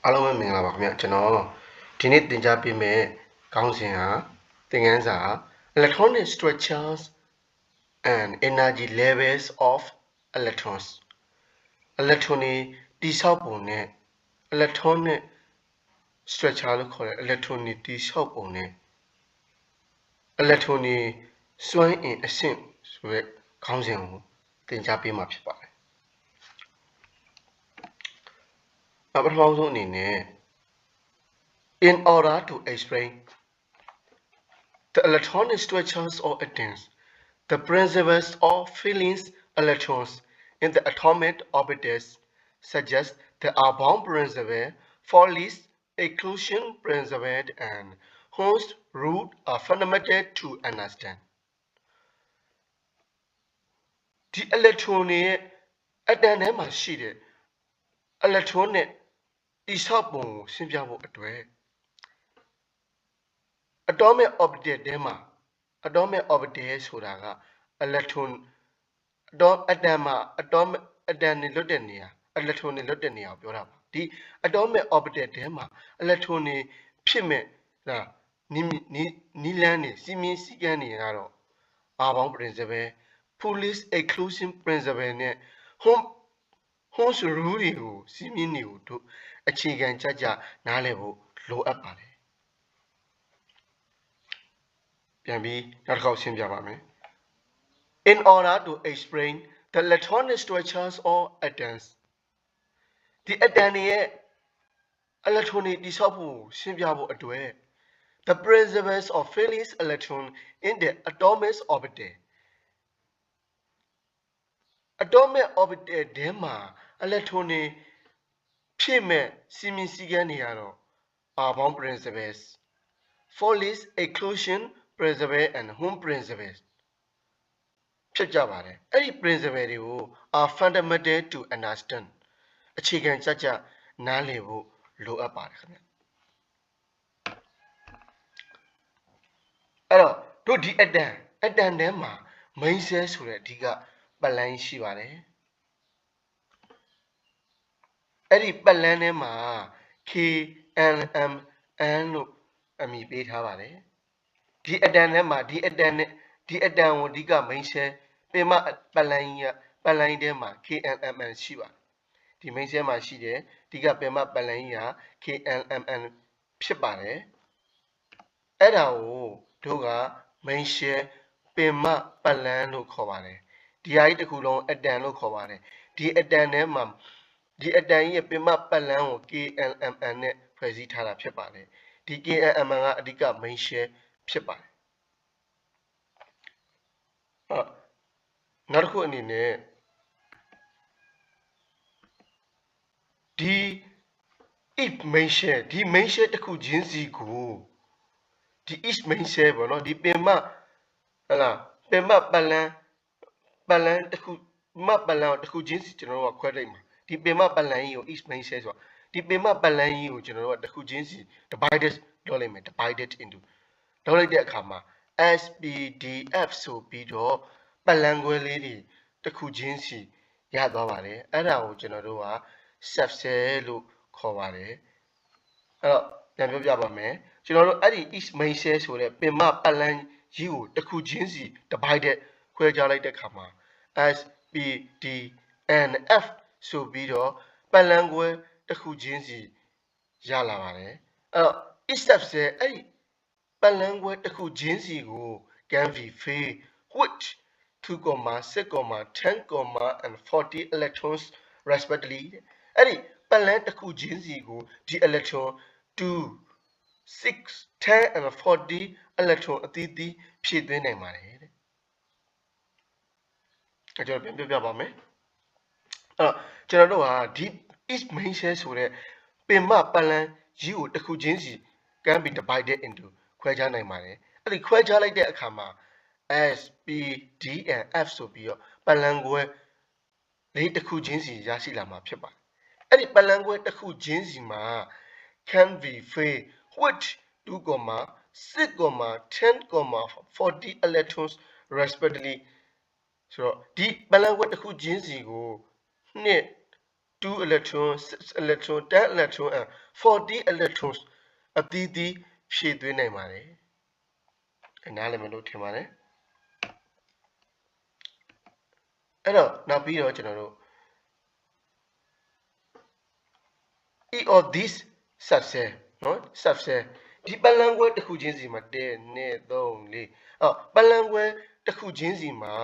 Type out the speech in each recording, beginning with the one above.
အားလုံးပဲမင်္ဂလာပါခင်ဗျကျွန်တော်ဒီနေ့သင်ကြားပေးမယ့်ခေါင်းစဉ်ဟာသင်ခန်းစာ Electronic Structures and Energy Levels of Electrons Electron တိဆောက်ပုံနဲ့ Electronic Structure လို့ခေါ်တဲ့ Electron တိဆောက်ပုံနဲ့ Electron စွမ်းအင်အဆင့်ဆိုတဲ့ခေါင်းစဉ်ကိုသင်ကြားပေးမှာဖြစ်ပါတယ်ပထမဆုံးအနေနဲ့ In order to explain the electronic structures of atoms, the principles of filling electrons in the atomic orbitals suggest there are bound principle, Pauli's exclusion principle, and Hooke's rule are fundamental to understand. The electron at the name of sheet electron is sabon simple atway. Atomic orbital dema atomic orbitalဆိုတာက electron atom လွတ်တဲ့နေရာ electron လွတ်တဲ့နေရာကိုပြောတာပါဒီ atomic orbital ထဲမှာ electron ဖြစ်မဲ့နီလန်းနေစီမင်းစည်းကမ်းတွေကတော့ bound principle Pauli's exclusion principle နဲ့ Hooke's rule တွေကိုစီမင်းတွေကိုတို့အခြေခံကြကြနားလည်ဖို့လိုအပ်ပါတယ်ပြန်ပြီးနောက်တစ်ခေါက်ရှင်းပြပါမယ် In order to explain the electronic structures of atoms ဒီ atom ရဲ့ electron တိဆောက်ဖို့ရှင်းပြဖို့အတွက် the principles of filling electron in the atomic orbital atomic orbital ထဲမှာ electron ဖြစ်မဲ့စီမင်းစည်းကမ်းတွေကတော့ bound principles Pauli's exclusion principle and Hooke's principle ဖြစ်ကြပါတယ်အဲ့ဒီ principle တွေကို are fundamental to understand အခြေခံကြကြနားလည်ဖို့လိုအပ်ပါတယ်ခင်ဗျအဲ့တော့တို့ဒီ atom ထဲမှာ main cell ဆိုတဲ့အဓိကပတ်လန်းရှိပါတယ်အဲ့ဒီပတ်လန်းထဲမှာ KLMN လို့အမည်ပေးထားပါတယ်ဒီ atom ထဲမှာဒီ atom ကိုအဓိက main cell ပင်မပတ်လန်းကြီးထဲမှာ KLMN ရှိပါတယ်ဒီ main cell မှာရှိတယ်အဓိကပင်မပတ်လန်းကြီးက KLMN ဖြစ်ပါတယ်အဲ့ဒါကိုတို့က main cell ပင်မပတ်လန်းလို့ခေါ်ပါတယ်ဒီဟာကြီးတစ်ခုလုံး atom လို့ခေါ်ပါတယ်ဒီ atom ထဲမှာဒီ atom ရဲ့ပင်မပတ်လန်းကို KLMN နဲ့ဖွဲ့စည်းထားတာဖြစ်ပါတယ်ဒီ KLMN ကအဓိက main cell ဖြစ်ပါတယ်နောက်တစ်ခုအနေနဲ့ဒီ if main cell ဒီ main cell တစ်ခုချင်းစီကိုဒီ if main cell ပေါ့နော်ဒီပင်မပင်မပတ်လန်းတစ်ခုပတ်လန်းတစ်ခုချင်းစီကျွန်တော်တို့ကခွဲလိုက်မှာဒီပင်မပတ်လန်းကြီးကို if main cell ဆိုတာဒီပင်မပတ်လန်းကြီးကိုကျွန်တော်တို့ကတစ်ခုချင်းစီ divided လုပ်လိုက်မယ် divided into လုပ်လိုက်တဲ့အခါမှာ SPDF ဆိုပြီးတော့ပတ်လန်းခွဲလေးတွေတစ်ခုချင်းစီရသွားပါတယ်အဲ့ဒါကိုကျွန်တော်တို့က subcell လို့ခေါ်ပါတယ်အဲ့တော့ပြန်ပြောပြပါမယ်ကျွန်တော်တို့အဲ့ဒီ each main cell ဆိုတဲ့ပင်မပတ်လန်းကြီးကိုတစ်ခုချင်းစီ divided ခွဲခြားလိုက်တဲ့အခါမှာ SPDNF ဆိုပြီးတော့ပတ်လန်းခွဲတစ်ခုချင်းစီရလာပါတယ်အဲ့တော့ each subcell အဲ့ဒီပတ်လန်းခွဲတစ်ခုချင်းစီကို can be filled with 2, 6, 10, and 40 electrons respectively အဲ့ဒီပတ်လန်းတစ်ခုချင်းစီကိုဒီ electron 2, 6, 10 and 40 electron အသီးသီးဖြည့်သွင်းနိုင်ပါတယ်တဲ့ကျွန်တော်ပြန်ပြပါမယ်အဲ့တော့ကျွန်တော်တို့ဟာဒီ each main cell ဆိုတဲ့ပင်မပတ်လန်းကြီးကိုတစ်ခုချင်းစီ can be divided into ခွဲခြားနိုင်ပါတယ်အဲ့ဒီခွဲခြားလိုက်တဲ့အခါမှာ S P D and F ဆိုပြီးတော့ပတ်လန်းခွဲလေးတစ်ခုချင်းစီရရှိလာမှာဖြစ်ပါတယ်အဲ့ဒီပတ်လန်းခွဲတစ်ခုချင်းစီမှာ can be filled with 2, 6, 10, 40 electrons respectively ဆိုတော့ဒီပတ်လန်းခွဲတစ်ခုချင်းစီကို2 2 electron 6 electron 10 electron and 40 electrons အသီးသီးဖြည့်သွင်းနိုင်ပါတယ်နားလည်မယ်လို့ထင်ပါတယ်အဲ့တော့နောက်ပြီးတော့ကျွန်တော်တို့ each of these subcell နော် subcell ဒီပတ်လန်းခွဲတစ်ခုချင်းစီမှာ1 2 3 4ပတ်လန်းခွဲတစ်ခုချင်းစီမှာ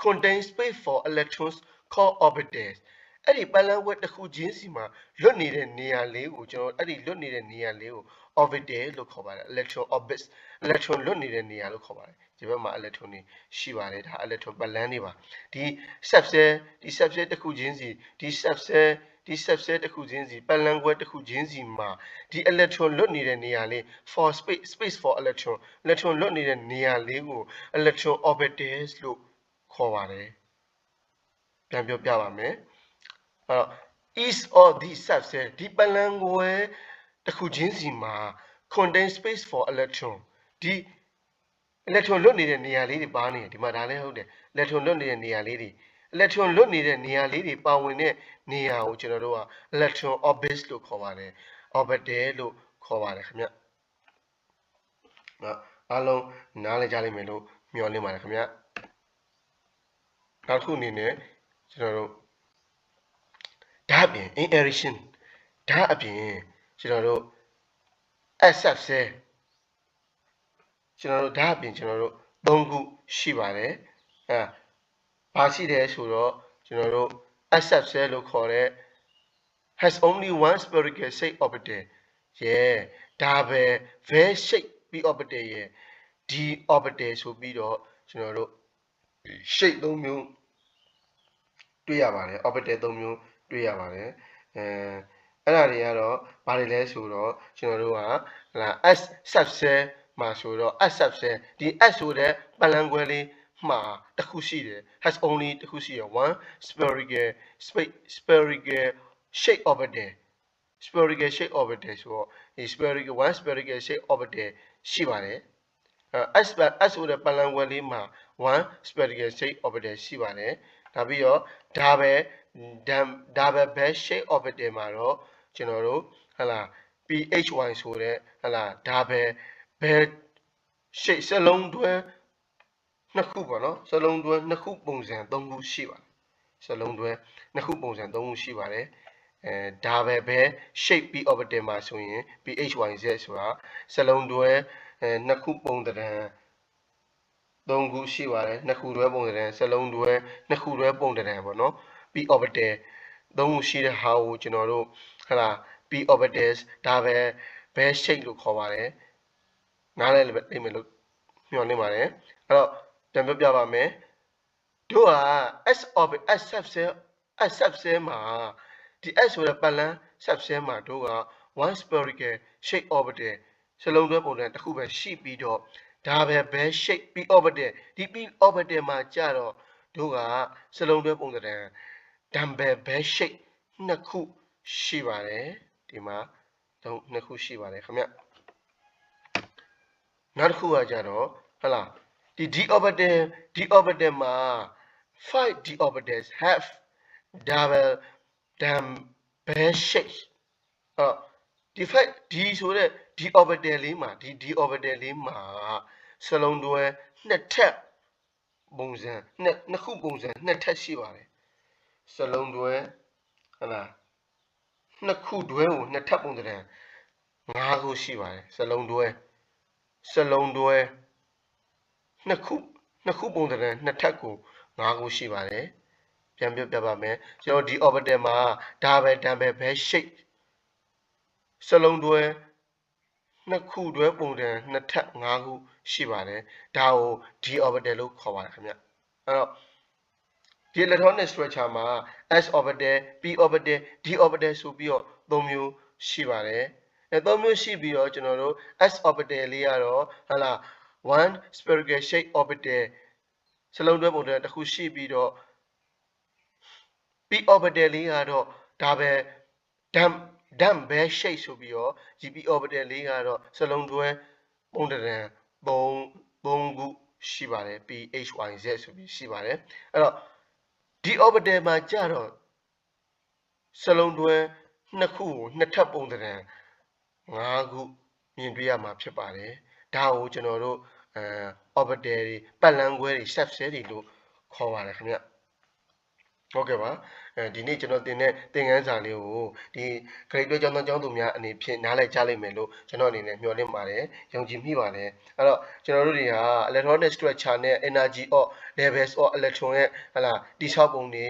contain space for electrons called orbitals အဲ့ဒီပတ်လန်းခွဲတစ်ခုချင်းစီမှာလွတ်နေတဲ့နေရာလေးကိုကျွန်တော်အဲ့ဒီလွတ်နေတဲ့နေရာလေးကို orbital လို့ခေါ်ပါတယ် electron orbits electron လွတ်နေတဲ့နေရာလို့ခေါ်ပါတယ်ဒီဘက်မှာ electron တွေရှိပါတယ်ဒါ electron ပတ်လန်းတွေပါဒီ subcell တစ်ခုချင်းစီဒီ subcell တစ်ခုချင်းစီပတ်လန်းခွဲတစ်ခုချင်းစီမှာဒီ electron လွတ်နေတဲ့နေရာလေး for space for electron လွတ်နေတဲ့နေရာလေးကို electron orbitals လို့ခေါ်ပါတယ်ပြန်ပြောပြပါမယ်အဲ့တော့ each of these subcell ဒီပတ်လန်းခွဲတစ်ခုချင်းစီမှာ contain space for electron ဒီ electron လွတ်နေတဲ့နေရာလေးတွေပါနေတယ်ဒီမှာဒါလည်းဟုတ်တယ် electron လွတ်နေတဲ့နေရာလေးတွေ electron လွတ်နေတဲ့နေရာလေးတွေပါဝင်တဲ့နေရာကိုကျွန်တော်တို့က electron orbits လို့ခေါ်ပါတယ် orbital လို့ခေါ်ပါတယ်ခင်ဗျအားလုံးနားလည်ကြလိမ့်မယ်လို့မျှော်လင့်ပါတယ်ခင်ဗျနောက်တစ်ခုအနေနဲ့ကျွန်တော်တို့ဓာတ်အပြင် in addition ဓာတ်အပြင်ကျွန်တော်တို့ subcell ကျွန်တော်တို့ဓာတ်အပြင်ကျွန်တော်တို့3ခုရှိပါတယ်ဘာရှိတယ်ဆိုတော့ကျွန်တော်တို့ subcell လို့ခေါ်တဲ့ has only one spherical shape orbital ဒါပဲ V shape ပြီး orbital D orbital ဆိုပြီးတော့ကျွန်တော်တို့ shape 3မျိုးတွေ့ရပါတယ် orbital 3မျိုးတွေ့ရပါတယ်အဲ့ဒါတွေကတော့ဘာတွေလဲဆိုတော့ကျွန်တော်တို့ကS subcell မှာဆိုတော့ S subcell ဒီ S ဆိုတဲ့ပတ်လန်းခွဲလေးမှာတစ်ခုရှိတယ် has only တစ်ခုရှိရ one spherical shape orbital ဆိုတော့ဒီ one spherical shape orbital ရှိပါတယ်S ဆိုတဲ့ပတ်လန်းခွဲလေးမှာ one spherical shape orbital ရှိပါတယ်နောက်ပြီးတော့ဒါပဲ shape orbital မှာတော့ကျွန်တော်တို့PHY ဆိုတဲ့ဒါပဲ shape စလုံးတွဲနှစ်ခုပေါ့နော်စလုံးတွဲနှစ်ခုပုံစံ3ခုရှိပါတယ်စလုံးတွဲနှစ်ခုပုံစံ3ခုရှိပါတယ်ဒါပဲ shape P orbital မှာဆိုရင် PHYZ ဆိုတာစလုံးတွဲနှစ်ခုပုံသဏ္ဍာန်3ခုရှိပါတယ်နှစ်ခုတွဲပုံသဏ္ဍာန်စလုံးတွဲနှစ်ခုတွဲပုံသဏ္ဍာန်ပေါ့နော် P orbital 3ခုရှိတဲ့ဟာကိုကျွန်တော်တို့P orbitals ဒါပဲ shape လို့ခေါ်ပါတယ်နားလည်လိမ့်မယ်လို့မျှော်လင့်ပါတယ်အဲ့တော့ပြန်ပြောပြပါမယ်တို့က S subcell မှာဒီ S ဆိုတဲ့ပတ်လန်း subcell မှာတို့က one spherical shape orbital စလုံးတွဲပုံစံတစ်ခုပဲရှိပြီးတော့ဒါပဲ shape P orbital ဒီ P orbital မှာကြတော့တို့ကစလုံးတွဲပုံစံdumbbell shape နှစ်ခုရှိပါတယ်ဒီမှာနှစ်ခုရှိပါတယ်ခင်ဗျနောက်တစ်ခုကကြတော့ဒီ d orbital မှာ 5 d orbitals have dumbbell shape ဒီ 5 d ဆိုတဲ့ d orbital လေးမှာဒီ d orbital လေးမှာစလုံးတွဲနှစ်ထပ်ပုံစံနှစ်ခုပုံစံနှစ်ထပ်ရှိပါတယ်စလုံးတွဲနှစ်ခုတွဲကိုနှစ်ထပ်ပုံစံ5ခုရှိပါတယ်စလုံးတွဲနှစ်ခုပုံစံနှစ်ထပ်ကို5ခုရှိပါတယ်ပြန်ပြောပြပါမယ်ကျွန်တော်ဒီ orbital မှာဒါပဲ dumbbell shape စလုံးတွဲနှစ်ခုတွဲပုံစံနှစ်ထပ်5ခုရှိပါတယ်ဒါကို d orbital လို့ခေါ်ပါတယ်ခင်ဗျအဲ့တော့ဒီ electronic structure မှာ s orbital p orbital d orbital ဆိုပြီးတော့3မျိုးရှိပါတယ်3မျိုးရှိပြီးတော့ကျွန်တော်တို့ s orbital လေးကတော့one spherical shape orbital စလုံးတွဲပုံစံတစ်ခုရှိပြီးတော့ p orbital လေးကတော့ဒါပဲ dumbbell shape ဆိုပြီးတော့ p orbital လေးကတော့စလုံးတွဲပုံစံ3ခုရှိပါတယ် PHYZ ဆိုပြီးရှိပါတယ်အဲ့တော့ဒီ orbital မှာကြတော့ စလုံးတွဲ2ခုကို2ထပ်ပုံသဏ္ဍာန်5ခုမြင်တွေ့ရမှာဖြစ်ပါတယ်ဒါကိုကျွန်တော်တို့orbital တွေပတ်လမ်းခွဲတွေ subcell တွေလို့ခေါ်ပါတယ်ခင်ဗျဟုတ်ကဲ့ပါဒီနေ့ကျွန်တော်တင်တဲ့သင်ခန်းစာလေးကိုဒီ grade တွဲကျောင်းသားကျောင်းသူများအနေဖြင့်နားလည်ကြလိမ့်မယ်လို့ကျွန်တော်အနေနဲ့မျှော်လင့်ပါတယ်ယုံကြည်မိပါတယ်အဲ့တော့ကျွန်တော်တို့တွေဟာ electronic structure နဲ့ energy of levels of electron ရဲ့ဟလာတိဆောက်ပုံတွေ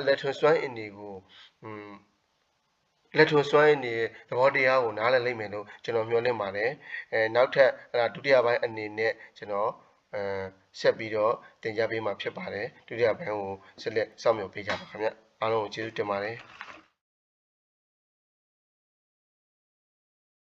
electron စွမ်းအင်တွေကိုelectron စွမ်းအင်တွေသဘောတရားကိုနားလည်လိမ့်မယ်လို့ကျွန်တော်မျှော်လင့်ပါတယ်နောက်ထပ်ဒုတိယပိုင်းအနေနဲ့ကျွန်တော်ဆက်ပြီးတော့သင်ကြားပေးမှာဖြစ်ပါတယ်ဒုတိယပိုင်းကိုဆက်လက်စောင့်မျှော်ပေးကြပါခင်ဗျအားလုံးကိုကျေးဇူးတင်ပါတယ်